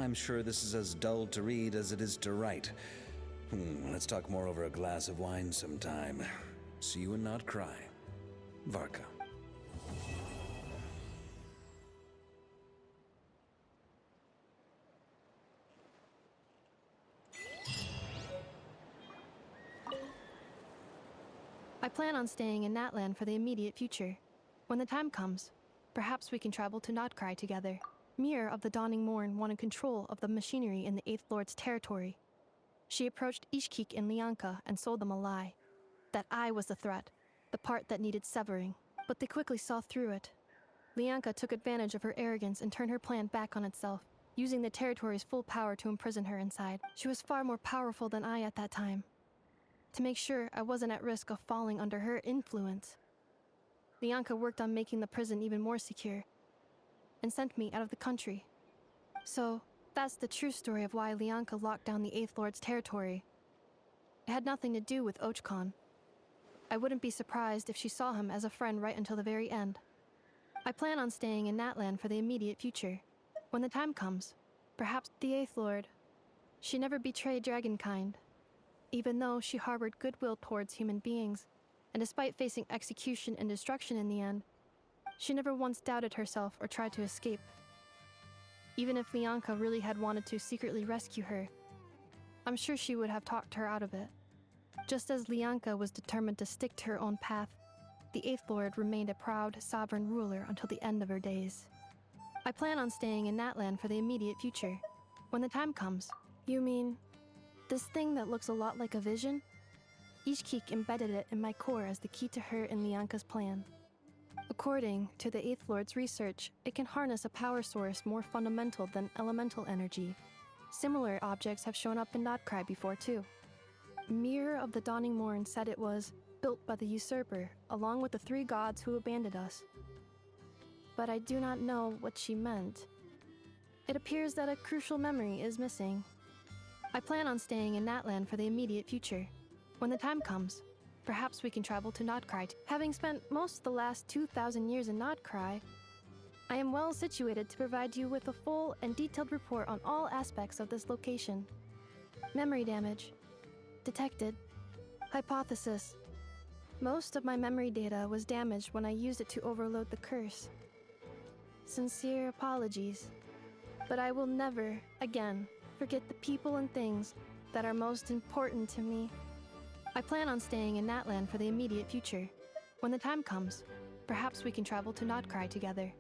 I'm sure this is as dull to read as it is to write. Let's talk more over a glass of wine sometime. See you and not cry. Varka. I plan on staying in Natland for the immediate future. When the time comes, perhaps we can travel to Notcry together. Mir of the Dawning Morn wanted control of the machinery in the Eighth Lord's territory. She approached Ishkik and Lianka and sold them a lie. That I was the threat, the part that needed severing. But they quickly saw through it. Lianka took advantage of her arrogance and turned her plan back on itself, using the territory's full power to imprison her inside. She was far more powerful than I at that time. To make sure I wasn't at risk of falling under her influence, Lianka worked on making the prison even more secure, and sent me out of the country. So, that's the true story of why Lianka locked down the Eighth Lord's territory. It had nothing to do with Ochkon. I wouldn't be surprised if she saw him as a friend right until the very end. I plan on staying in Natland for the immediate future. When the time comes, perhaps the Eighth Lord. She never betrayed Dragonkind, even though she harbored goodwill towards human beings, and despite facing execution and destruction in the end, she never once doubted herself or tried to escape. Even if Lianka really had wanted to secretly rescue her, I'm sure she would have talked her out of it. Just as Lianka was determined to stick to her own path, the Eighth Lord remained a proud, sovereign ruler until the end of her days. I plan on staying in Natland for the immediate future. When the time comes. You mean this thing that looks a lot like a vision? Ishkik embedded it in my core as the key to her and Lianka's plan. According to the Eighth Lord's research, it can harness a power source more fundamental than elemental energy. Similar objects have shown up in Notcry before too. Mir of the Dawning Morn said it was built by the usurper, along with the three gods who abandoned us. But I do not know what she meant. It appears that a crucial memory is missing. I plan on staying in Natland for the immediate future. When the time comes, perhaps we can travel to Notcry. Having spent most of the last 2,000 years in Notcry, I am well situated to provide you with a full and detailed report on all aspects of this location. Memory damage. Detected. Hypothesis. Most of my memory data was damaged when I used it to overload the curse. Sincere apologies. But I will never, again, forget the people and things that are most important to me. I plan on staying in Natland for the immediate future. When the time comes, perhaps we can travel to Notcry together.